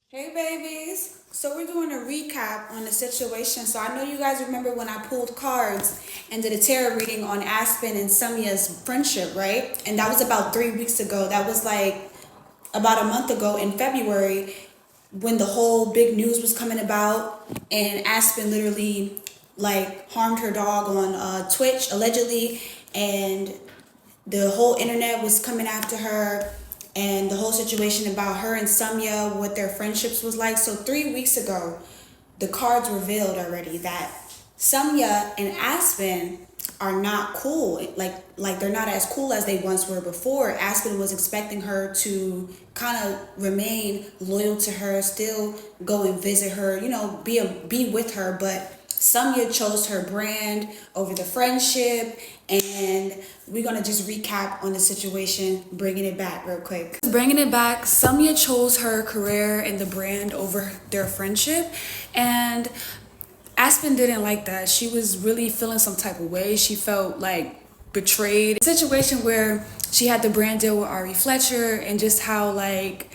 Hey babies! So we're doing a recap on the situation. So I know you guys remember when I pulled cards and did a tarot reading on Aspen and Summyah's friendship, right? And that was about 3 weeks ago. That was like about a month ago in February when the whole big news was coming about and Aspen literally like harmed her dog on Twitch allegedly, and the whole internet was coming after her, and the whole situation about her and Summyah, what their friendships was like. So 3 weeks ago, the cards revealed already that Summyah and Aspen are not cool. Like they're not as cool as they once were before. Aspen was expecting her to kind of remain loyal to her, still go and visit her, be with her, but Summyah chose her brand over the friendship, and we're gonna just recap on the situation, bringing it back real quick. Bringing it back, Summyah chose her career and the brand over their friendship, and Aspen didn't like that. She was really feeling some type of way. She felt like betrayed. A situation where she had the brand deal with Ari Fletcher, and just how like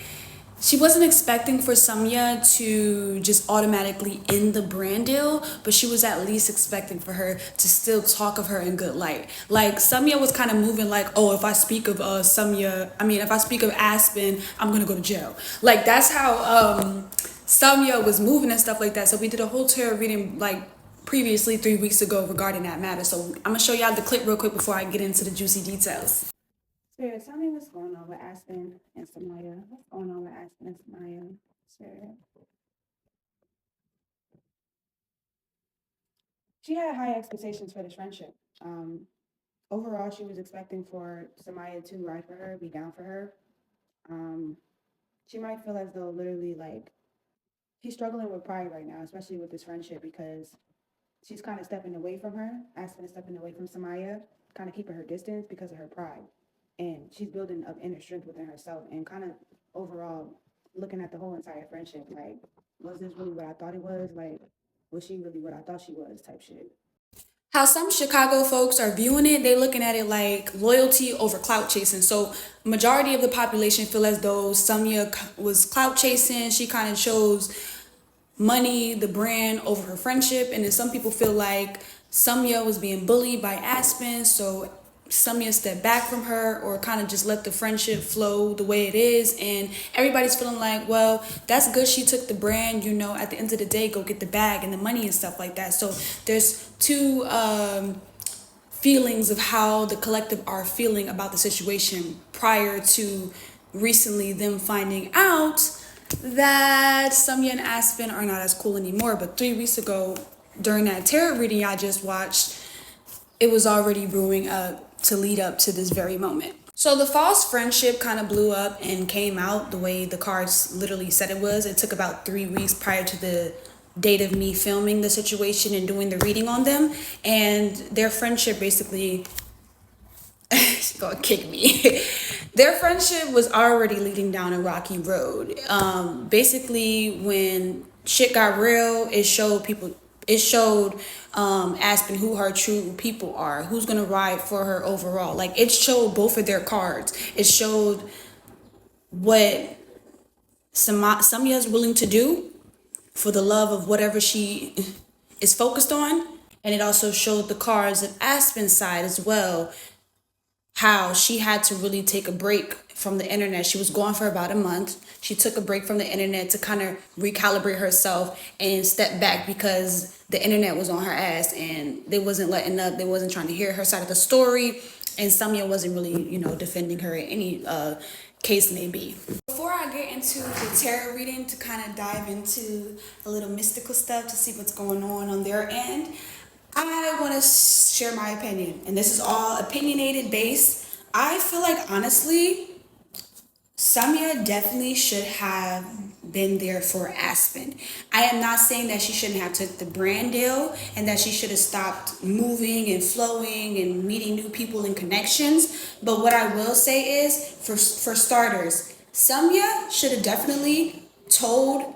she wasn't expecting for Summyah to just automatically end the brand deal, but she was at least expecting for her to still talk of her in good light. Like Summyah was kind of moving like, oh, if I speak of if I speak of Aspen, I'm gonna go to jail. Like that's how Summyah was moving and stuff like that. So we did a whole tarot reading like previously 3 weeks ago regarding that matter. So I'm gonna show y'all the clip real quick before I get into the juicy details. Spirit, tell me what's going on with Aspen and Summyah. What's going on with Aspen and Summyah? Spirit. She had high expectations for this friendship. Overall, she was expecting for Summyah to ride for her, be down for her. Um, she might feel as though literally like she's struggling with pride right now, especially with this friendship, because she's kind of stepping away from her. Aspen is stepping away from Summyah, kind of keeping her distance because of her pride. And she's building up inner strength within herself and kind of overall looking at the whole entire friendship. Like, was this really what I thought it was? Like, was she really what I thought she was? Type shit. How some Chicago folks are viewing it, they're looking at it like loyalty over clout chasing. So majority of the population feel as though Summyah was clout chasing. She kind of chose money, the brand over her friendship. And then some people feel like Summyah was being bullied by Aspen, so Summyah stepped back from her or kind of just let the friendship flow the way it is. And everybody's feeling like, well, that's good. She took the brand, at the end of the day, go get the bag and the money and stuff like that. So there's two feelings of how the collective are feeling about the situation prior to recently them finding out that Summyah and Aspen are not as cool anymore. But 3 weeks ago, during that tarot reading I just watched, it was already brewing up to lead up to this very moment. So the false friendship kind of blew up and came out the way the cards literally said it was. It took about 3 weeks prior to the date of me filming the situation and doing the reading on them. And their friendship basically, she's gonna kick me. Their friendship was already leading down a rocky road. Basically, when shit got real, it showed Aspen who her true people are, who's gonna ride for her overall. Like it showed both of their cards. It showed what Summyah is willing to do for the love of whatever she is focused on. And it also showed the cards of Aspen's side as well, how she had to really take a break from the internet. She was gone for about a month. She took a break from the internet to kind of recalibrate herself and step back because the internet was on her ass and they wasn't letting up. They wasn't trying to hear her side of the story. And Summyah wasn't really, defending her in any case may be. Before I get into the tarot reading to kind of dive into a little mystical stuff to see what's going on their end, I want to share my opinion, and this is all opinionated based. I feel like honestly, Summyah definitely should have been there for Aspen. I am not saying that she shouldn't have took the brand deal and that she should have stopped moving and flowing and meeting new people and connections. But what I will say is, for starters, Summyah should have definitely told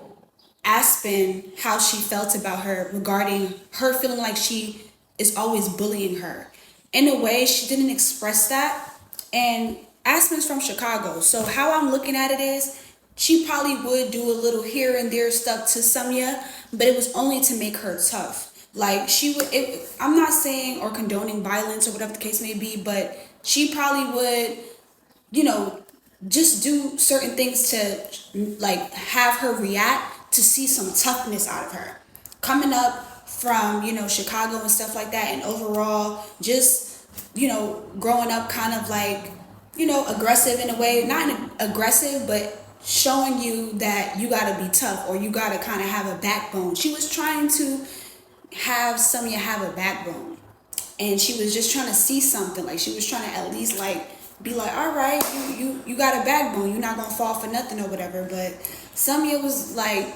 Aspen how she felt about her regarding her feeling like she is always bullying her. In a way, she didn't express that. And Aspen's from Chicago. So how I'm looking at it is she probably would do a little here and there stuff to Summyah, but it was only to make her tough. Like she would, I'm not saying or condoning violence or whatever the case may be, but she probably would, you know, just do certain things to like have her react to see some toughness out of her. Coming up from, Chicago and stuff like that, and overall just, growing up kind of like, aggressive in a way, not aggressive, but showing you that you got to be tough or you got to kind of have a backbone. She was trying to have Summyah have a backbone, and she was just trying to see something. Like she was trying to at least like be like, all right, you got a backbone, you're not gonna fall for nothing or whatever. But Summyah was like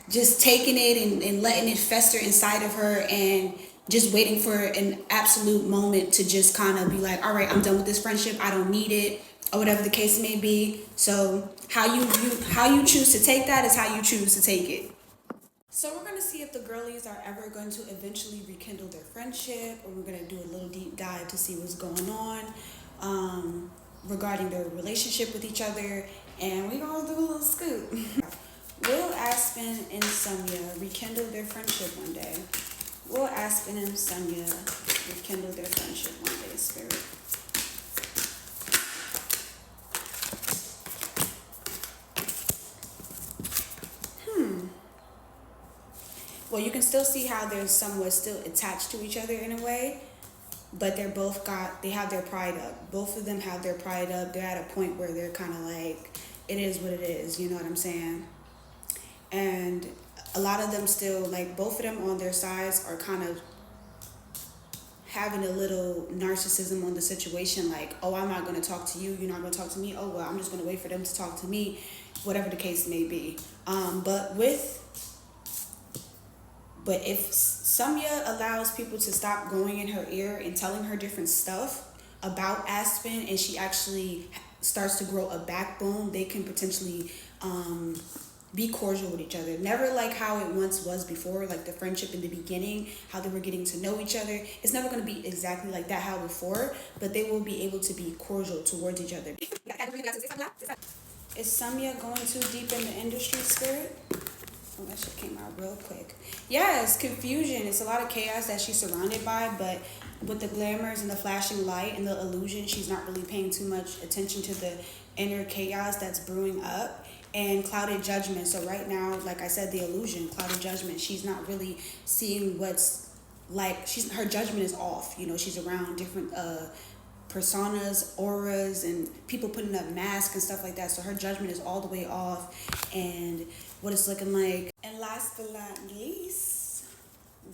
just taking it and letting it fester inside of her, and just waiting for an absolute moment to just kind of be like, all right, I'm done with this friendship, I don't need it, or whatever the case may be. So how you choose to take that is how you choose to take it. So we're gonna see if the girlies are ever going to eventually rekindle their friendship, or we're gonna do a little deep dive to see what's going on regarding their relationship with each other, and we're gonna do a little scoop. Will Aspen and Summyah rekindle their friendship one day? Will Aspen and Summyah rekindle their friendship one day, Spirit? Well, you can still see how they're somewhat still attached to each other in a way, but they have their pride up. Both of them have their pride up. They're at a point where they're kind of like, it is what it is, you know what I'm saying? And a lot of them still, like both of them on their sides are kind of having a little narcissism on the situation, like, oh, I'm not going to talk to you, you're not going to talk to me, oh, well, I'm just going to wait for them to talk to me, whatever the case may be. But if Summyah allows people to stop going in her ear and telling her different stuff about Aspen, and she actually starts to grow a backbone, they can potentially be cordial with each other. Never like how it once was before, like the friendship in the beginning, how they were getting to know each other. It's never going to be exactly like that, how before, but they will be able to be cordial towards each other. Is Summyah going too deep in the industry, Spirit? Oh, that shit came out real quick. Yeah, it's confusion. It's a lot of chaos that she's surrounded by, but with the glamours and the flashing light and the illusion, she's not really paying too much attention to the inner chaos that's brewing up, and clouded judgment. So right now, like I said, the illusion, clouded judgment, she's not really seeing what's like, her judgment is off. She's around different personas, auras, and people putting up masks and stuff like that. So her judgment is all the way off, and what it's looking like. And last but not least,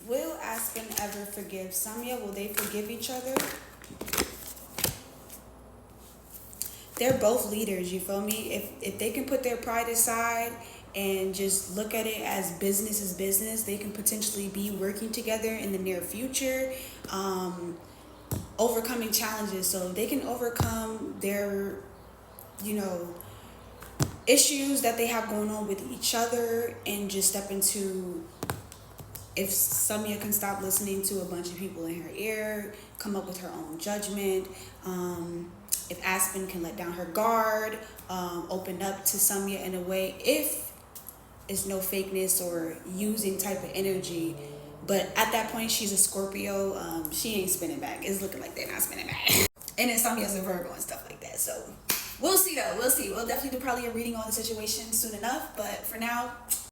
will Aspen ever forgive Summyah? Will they forgive each other? They're both leaders, you feel me? If they can put their pride aside and just look at it as business is business, they can potentially be working together in the near future, overcoming challenges. So they can overcome their, issues that they have going on with each other, and just step into, if Summyah can stop listening to a bunch of people in her ear, come up with her own judgment, if Aspen can let down her guard, open up to Summyah in a way, if it's no fakeness or using type of energy. But at that point, she's a Scorpio, she ain't spinning back. It's looking like they're not spinning back. And then Summyah's a Virgo and stuff like that. So we'll see though, we'll see. We'll definitely do probably a reading on the situation soon enough. But for now,